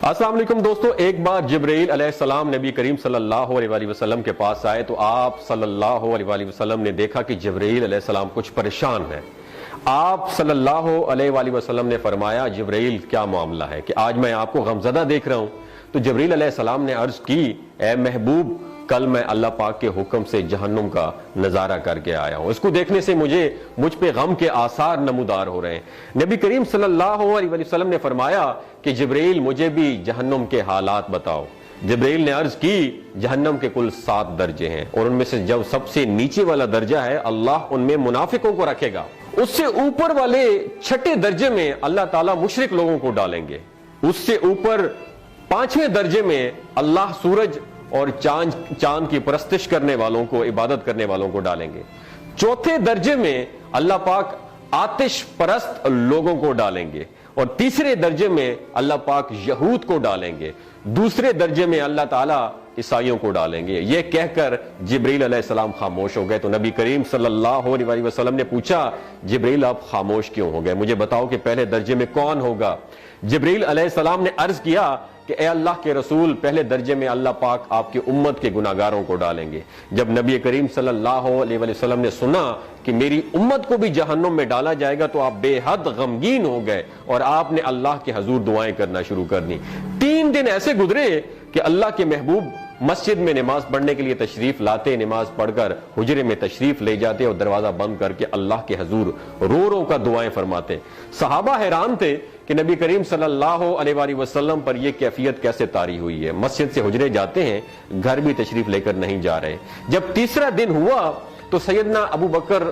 السلام علیکم دوستو، ایک بار جبرائیل علیہ السلام نبی کریم صلی اللہ علیہ وسلم کے پاس آئے تو آپ صلی اللہ علیہ وسلم نے دیکھا کہ جبرائیل علیہ السلام کچھ پریشان ہے۔ آپ صلی اللہ علیہ وسلم نے فرمایا جبرائیل کیا معاملہ ہے کہ آج میں آپ کو غمزدہ دیکھ رہا ہوں؟ تو جبرائیل علیہ السلام نے عرض کی، اے محبوب، کل میں اللہ پاک کے حکم سے جہنم کا نظارہ کر کے آیا ہوں، اس کو دیکھنے سے مجھ پہ غم کے آثار نمودار ہو رہے ہیں۔ نبی کریم صلی اللہ علیہ وسلم نے فرمایا کہ جبرائیل مجھے بھی جہنم کے حالات بتاؤ۔ جبرائیل نے عرض کی، جہنم کے کل 7 درجے ہیں اور ان میں سے جب سب سے نیچے والا درجہ ہے اللہ ان میں منافقوں کو رکھے گا، اس سے اوپر والے 6 درجے میں اللہ تعالیٰ مشرک لوگوں کو ڈالیں گے، اس سے اوپر 5ویں درجے میں اللہ سورج اور چاند کی پرستش کرنے والوں کو، عبادت کرنے والوں کو ڈالیں گے، 4تھے درجے میں اللہ پاک آتش پرست لوگوں کو ڈالیں گے، اور 3رے درجے میں اللہ پاک یہود کو ڈالیں گے، 2 درجے میں اللہ تعالیٰ عیسائیوں کو ڈالیں گے۔ یہ کہہ کر جبرائیل علیہ السلام خاموش ہو گئے تو نبی کریم صلی اللہ علیہ وسلم نے پوچھا، جبرائیل آپ خاموش کیوں ہو گئے؟ مجھے بتاؤ کہ پہلے درجے میں کون ہوگا؟ جبرائیل علیہ السلام نے عرض کیا کہ اے اللہ کے رسول، پہلے درجے میں اللہ پاک آپ کی امت کے گناہگاروں کو ڈالیں گے۔ جب نبی کریم صلی اللہ علیہ وسلم نے سنا کہ میری امت کو بھی جہنم میں ڈالا جائے گا تو آپ بے حد غمگین ہو گئے اور آپ نے اللہ کے حضور دعائیں کرنا شروع کر دی۔ 3 دن ایسے گزرے کہ اللہ کے محبوب مسجد میں نماز پڑھنے کے لیے تشریف لاتے، نماز پڑھ کر حجرے میں تشریف لے جاتے اور دروازہ بند کر کے اللہ کے حضور رو رو کر دعائیں فرماتے۔ صحابہ حیران تھے کہ نبی کریم صلی اللہ علیہ وسلم پر یہ کیفیت کیسے طاری ہوئی ہے، مسجد سے حجرے جاتے ہیں، گھر بھی تشریف لے کر نہیں جا رہے۔ جب 3را دن ہوا تو سیدنا ابو بکر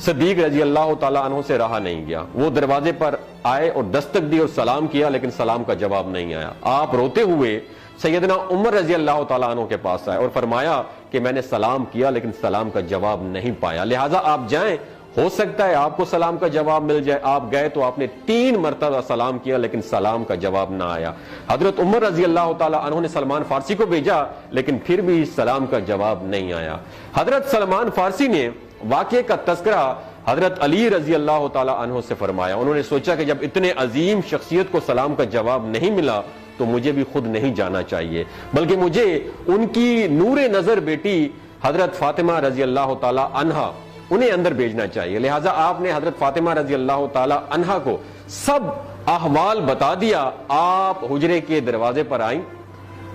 صدیق رضی اللہ تعالیٰ عنہ سے رہا نہیں گیا، وہ دروازے پر آئے اور دستک دی اور سلام کیا، لیکن سلام کا جواب نہیں آیا۔ آپ روتے ہوئے سیدنا عمر رضی اللہ تعالیٰ عنہ کے پاس آئے اور فرمایا کہ میں نے سلام کیا لیکن سلام کا جواب نہیں پایا، لہٰذا آپ جائیں، ہو سکتا ہے آپ کو سلام کا جواب مل جائے۔ آپ گئے تو آپ نے 3 مرتبہ سلام کیا لیکن سلام کا جواب نہ آیا۔ حضرت عمر رضی اللہ تعالیٰ عنہ نے سلمان فارسی کو بھیجا لیکن پھر بھی سلام کا جواب نہیں آیا۔ حضرت سلمان فارسی نے واقعے کا تذکرہ حضرت علی رضی اللہ تعالیٰ عنہ سے فرمایا۔ انہوں نے سوچا کہ جب اتنے عظیم شخصیت کو سلام کا جواب نہیں ملا تو مجھے بھی خود نہیں جانا چاہیے، بلکہ مجھے ان کی نور نظر بیٹی حضرت فاطمہ رضی اللہ تعالیٰ عنہا انہیں اندر بھیجنا چاہیے۔ لہٰذا آپ نے حضرت فاطمہ رضی اللہ تعالیٰ عنہا کو سب احوال بتا دیا۔ آپ حجرے کے دروازے پر آئیں،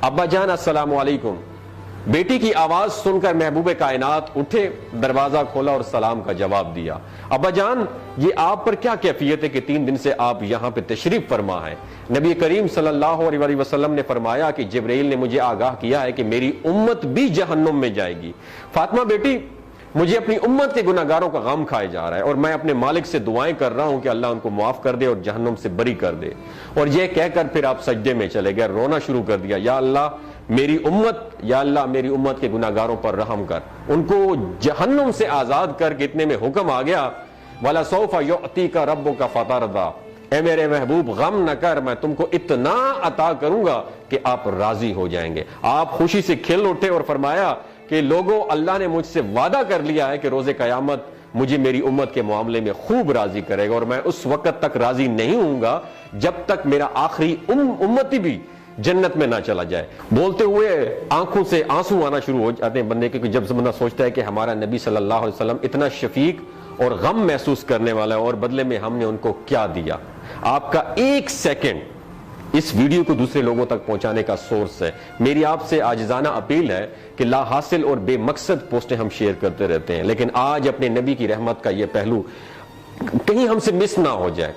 ابا جان السلام علیکم، بیٹی کی آواز سن کر محبوب کائنات اٹھے، دروازہ کھولا اور سلام کا جواب دیا۔ ابا جان، یہ آپ پر کیا کیفیت ہے کہ 3 دن سے آپ یہاں پہ تشریف فرما ہے؟ نبی کریم صلی اللہ علیہ وسلم نے فرمایا کہ جبرائیل نے مجھے آگاہ کیا ہے کہ میری امت بھی جہنم میں جائے گی۔ فاطمہ بیٹی، مجھے اپنی امت کے گناہگاروں کا غم کھائے جا رہا ہے اور میں اپنے مالک سے دعائیں کر رہا ہوں کہ اللہ ان کو معاف کر دے اور جہنم سے بری کر دے۔ اور یہ کہہ کر پھر آپ سجدے میں چلے گئے، رونا شروع کر دیا، یا اللہ میری امت کے گناہگاروں پر رحم کر، ان کو جہنم سے آزاد کر کے۔ اتنے میں حکم آ گیا، وَلَسَوْفَ يُعْطِيكَ رَبُّكَ فَتَرْضَىٰ، اے میرے محبوب غم نہ کر، میں تم کو اتنا عطا کروں گا کہ آپ راضی ہو جائیں گے۔ آپ خوشی سے کھل اٹھے اور فرمایا کہ لوگوں، اللہ نے مجھ سے وعدہ کر لیا ہے کہ روز قیامت مجھے میری امت کے معاملے میں خوب راضی کرے گا، اور میں اس وقت تک راضی نہیں ہوں گا جب تک میرا آخری امتی بھی جنت میں نہ چلا جائے۔ بولتے ہوئے آنکھوں سے آنسو آنا شروع ہو جاتے ہیں بندے کے، جب بندہ سوچتا ہے کہ ہمارا نبی صلی اللہ علیہ وسلم اتنا شفیق اور غم محسوس کرنے والا ہے اور بدلے میں ہم نے ان کو کیا دیا۔ آپ کا 1 سیکنڈ اس ویڈیو کو دوسرے لوگوں تک پہنچانے کا سورس ہے۔ میری آپ سے عاجزانہ اپیل ہے کہ لا حاصل اور بے مقصد پوسٹیں ہم شیئر کرتے رہتے ہیں، لیکن آج اپنے نبی کی رحمت کا یہ پہلو کہیں ہم سے مس نہ ہو جائے۔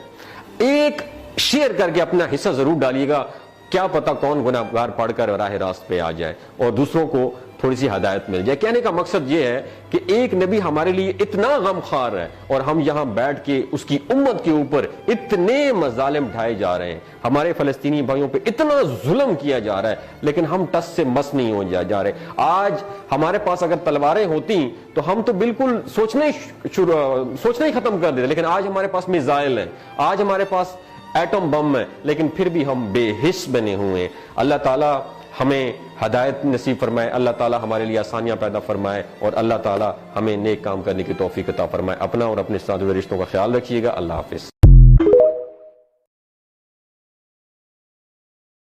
ایک شیئر کر کے اپنا حصہ ضرور ڈالیے گا، کیا پتہ کون گناہگار پڑھ کر راہ راست پہ آ جائے اور دوسروں کو تھوڑی سی ہدایت مل جائے۔ کہنے کا مقصد یہ ہے کہ ایک نبی ہمارے لیے اتنا غم خوار ہے اور ہم یہاں بیٹھ کے اس کی امت کے اوپر اتنے مظالم ڈھائے جا رہے ہیں، ہمارے فلسطینی بھائیوں پہ اتنا ظلم کیا جا رہا ہے، لیکن ہم ٹس سے مس نہیں ہو جا رہے۔ آج ہمارے پاس اگر تلواریں ہوتی تو ہم تو بالکل سوچنا ہی ختم کر دیتے، لیکن آج ہمارے پاس میزائل ہیں، آج ہمارے پاس ایٹم بم ہے، لیکن پھر بھی ہم بے حس بنے ہوئے ہیں۔ اللہ تعالیٰ ہمیں ہدایت نصیب فرمائے، اللہ تعالیٰ ہمارے لیے آسانیاں پیدا فرمائے اور اللہ تعالیٰ ہمیں نیک کام کرنے کی توفیق عطا فرمائے۔ اپنا اور اپنے ساتھ رشتوں کا خیال رکھیے گا۔ اللہ حافظ۔